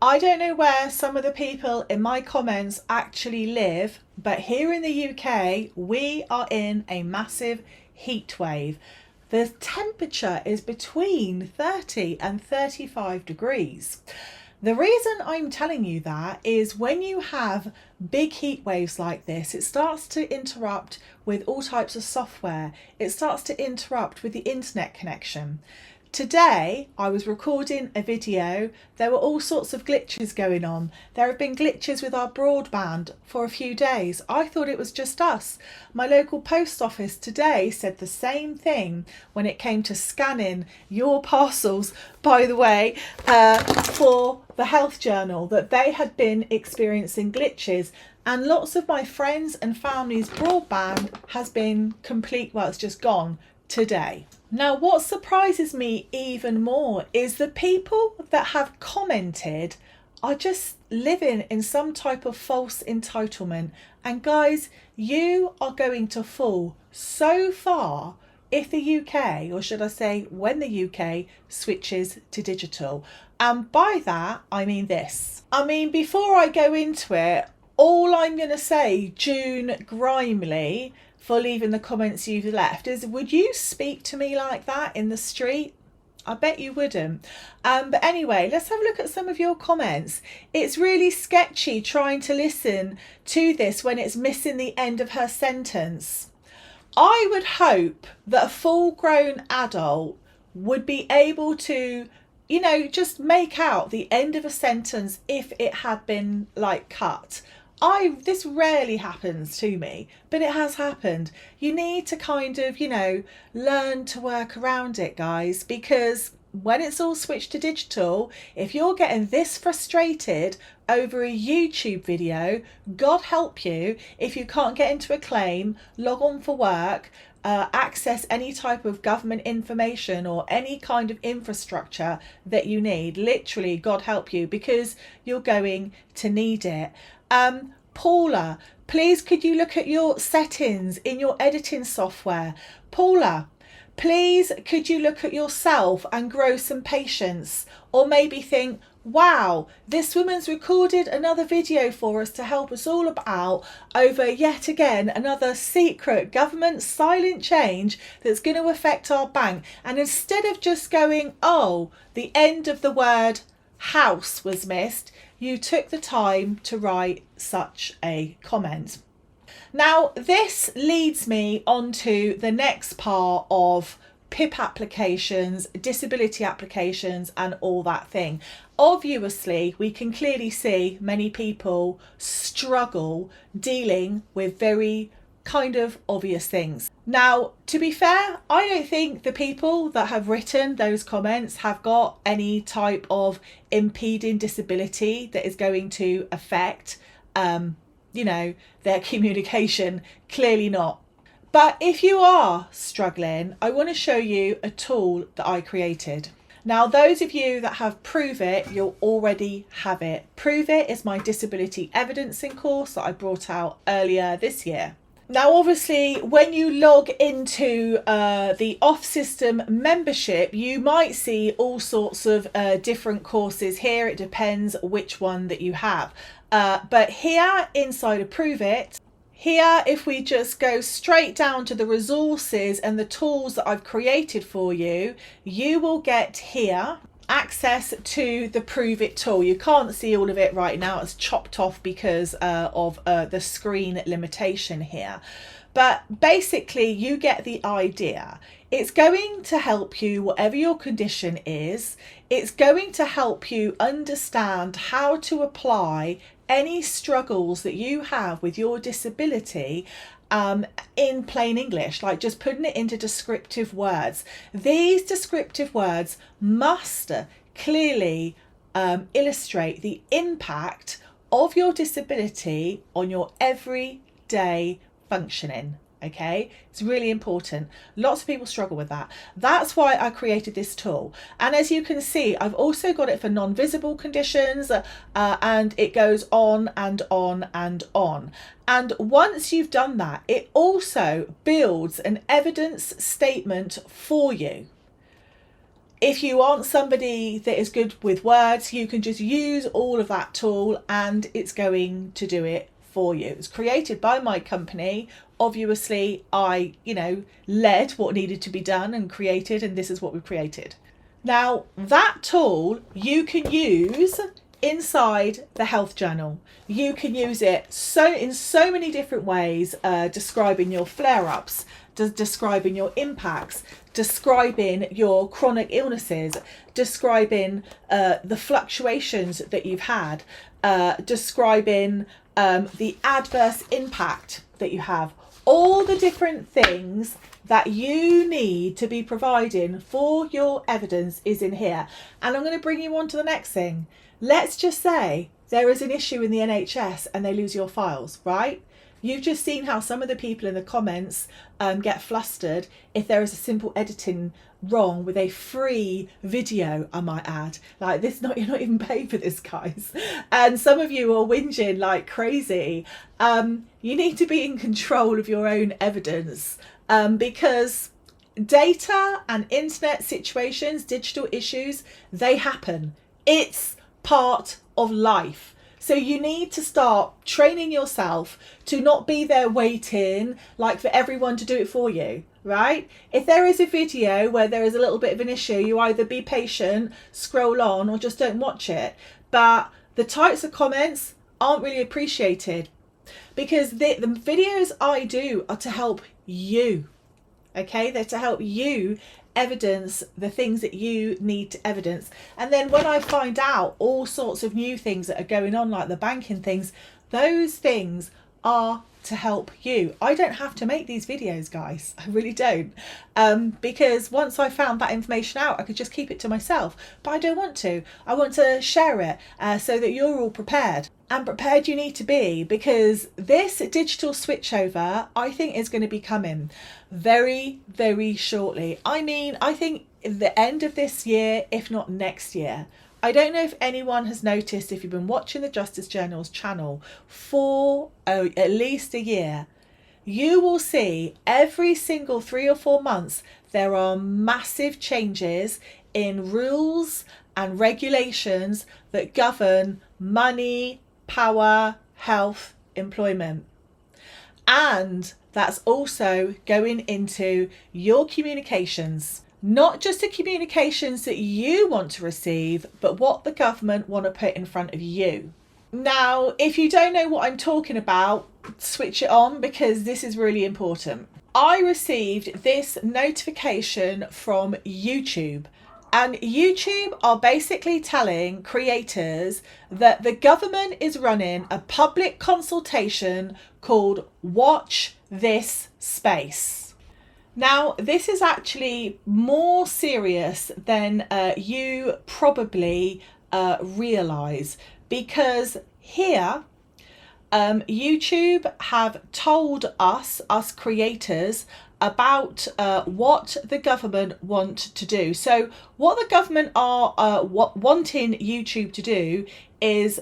I don't know where some of the people in my comments actually live, but here in the UK, we are in a massive heat wave. The temperature is between 30 and 35 degrees. The reason I'm telling you that is when you have big heat waves like this, it starts to interrupt with all types of software. It starts to interrupt with the internet connection. Today, I was recording a video. There were all sorts of glitches going on. There have been glitches with our broadband for a few days. I thought it was just us. My local post office today said the same thing when it came to scanning your parcels, by the way, for the health journal, that they had been experiencing glitches. And lots of my friends and family's broadband has been it's just gone today. Now, what surprises me even more is the people that have commented are just living in some type of false entitlement. And guys, you are going to fall so far if the UK, or should I say when the UK switches to digital. And by that, I mean this. Before I go into it, all I'm going to say, June Grimley, for leaving the comments you've left, is would you speak to me like that in the street? I bet you wouldn't. But anyway, let's have a look at some of your comments. It's really sketchy trying to listen to this when it's missing the end of her sentence. I would hope that a full-grown adult would be able to, just make out the end of a sentence if it had been cut. This rarely happens to me, but it has happened. You need to kind of, learn to work around it, guys, because when it's all switched to digital, if you're getting this frustrated over a YouTube video, God help you if you can't get into a claim, log on for work, access any type of government information or any kind of infrastructure that you need. Literally, God help you, because you're going to need it. Paula, please could you look at your settings in your editing software? Paula, please could you look at yourself and grow some patience, or maybe think, wow, this woman's recorded another video for us to help us all out over yet again another secret government silent change that's going to affect our bank. And instead of just going, oh, the end of the word house was missed, you took the time to write such a comment. Now, this leads me on to the next part of PIP applications, disability applications, and all that thing. Obviously, we can clearly see many people struggle dealing with very kind of obvious things. Now, to be fair, I don't think the people that have written those comments have got any type of impeding disability that is going to affect, their communication. Clearly not. But if you are struggling, I want to show you a tool that I created. Now, those of you that have Prove It, you'll already have it. Prove It is my disability evidencing course that I brought out earlier this year. Now, obviously, when you log into the off-system membership, you might see all sorts of different courses here. It depends which one that you have. But here inside of Prove It, here, if we just go straight down to the resources and the tools that I've created for you, you will get here access to the Prove It tool. You can't see all of it right now. It's chopped off because of the screen limitation here. But basically, you get the idea. It's going to help you, whatever your condition is. It's going to help you understand how to apply any struggles that you have with your disability in plain English, like just putting it into descriptive words. These descriptive words must clearly illustrate the impact of your disability on your everyday functioning. Okay, it's really important. Lots of people struggle with that. That's why I created this tool. And as you can see, I've also got it for non-visible conditions, and it goes on and on and on. And once you've done that, it also builds an evidence statement for you. If you aren't somebody that is good with words, you can just use all of that tool and it's going to do it for you. It's created by my company. Obviously, I, led what needed to be done and created, and this is what we've created. Now, that tool you can use inside the health journal. You can use it in so many different ways, describing your flare-ups, describing your impacts, describing your chronic illnesses, describing the fluctuations that you've had, describing the adverse impact that you have, all the different things that you need to be providing for your evidence is in here. And I'm going to bring you on to the next thing. Let's just say there is an issue in the NHS and they lose your files, right? You've just seen how some of the people in the comments get flustered if there is a simple editing wrong with a free video, I might add. Like this, you're not even paid for this, guys. And some of you are whinging like crazy. You need to be in control of your own evidence, because data and internet situations, digital issues, they happen. It's part of life. So you need to start training yourself to not be there waiting like for everyone to do it for you, right? If there is a video where there is a little bit of an issue, you either be patient, scroll on, or just don't watch it. But the types of comments aren't really appreciated, because the videos I do are to help you, okay? They're to help you evidence the things that you need to evidence. And then when I find out all sorts of new things that are going on, like the banking things, those things are to help you. I don't have to make these videos, guys. I really don't. Because once I found that information out, I could just keep it to myself. But I don't want to. I want to share it so that you're all prepared. And prepared you need to be, because this digital switchover, I think, is going to be coming very, very shortly. I mean, I think the end of this year, if not next year. I don't know if anyone has noticed, if you've been watching the Justice Journal's channel for at least a year, you will see every single 3 or 4 months there are massive changes in rules and regulations that govern money, power, health, employment. And that's also going into your communications. Not just the communications that you want to receive, but what the government want to put in front of you. Now, if you don't know what I'm talking about, switch it on, because this is really important. I received this notification from YouTube, and YouTube are basically telling creators that the government is running a public consultation called Watch This Space. Now, this is actually more serious than you probably realise, because here YouTube have told us creators about what the government want to do. So what the government are wanting YouTube to do is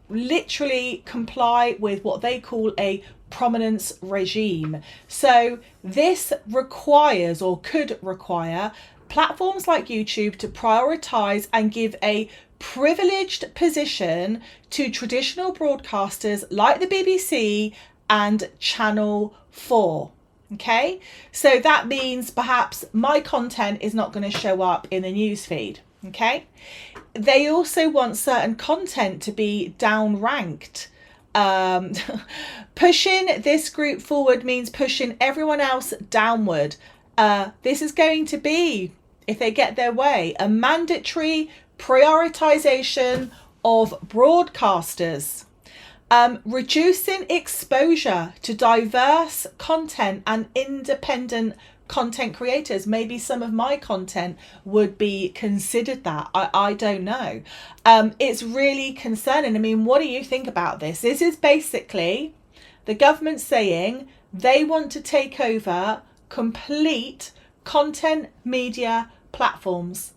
literally comply with what they call a prominence regime. So this requires, or could require, platforms like YouTube to prioritize and give a privileged position to traditional broadcasters like the BBC and Channel 4. Okay, so that means perhaps my content is not going to show up in the newsfeed. Okay, they also want certain content to be downranked. Pushing this group forward means pushing everyone else downward. This is going to be, if they get their way, a mandatory prioritization of broadcasters. Reducing exposure to diverse content and independent content creators. Maybe some of my content would be considered that. I don't know. It's really concerning. I mean, what do you think about this? This is basically the government saying they want to take over complete content media platforms,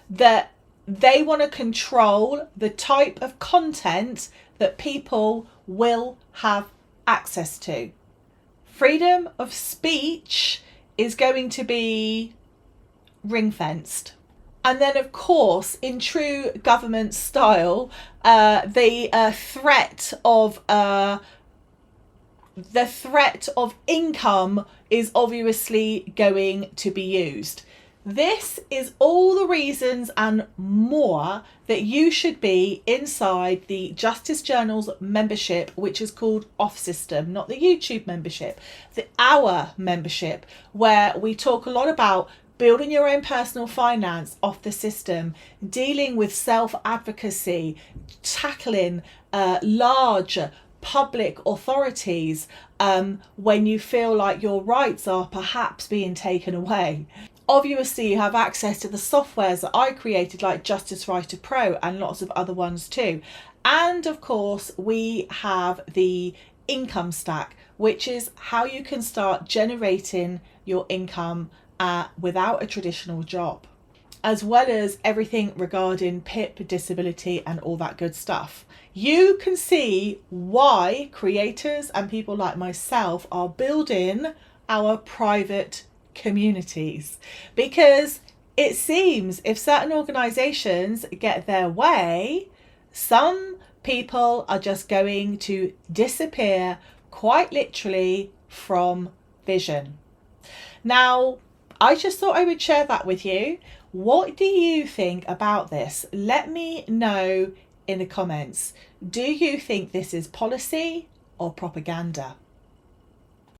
that they want to control the type of content that people will have access to. Freedom of speech is going to be ring fenced. And then, of course, in true government style, the threat of income is obviously going to be used. This is all the reasons and more that you should be inside the Justice Journal's membership, which is called Off System, not the YouTube membership, our membership, where we talk a lot about building your own personal finance off the system, dealing with self-advocacy, tackling large public authorities when you feel like your rights are perhaps being taken away. Obviously, you have access to the softwares that I created, like Justice Writer Pro and lots of other ones too. And of course, we have the income stack, which is how you can start generating your income without a traditional job, as well as everything regarding PIP, disability and all that good stuff. You can see why creators and people like myself are building our private communities, because it seems if certain organizations get their way, some people are just going to disappear quite literally from vision. Now, I just thought I would share that with you. What do you think about this? Let me know in the comments. Do you think this is policy or propaganda?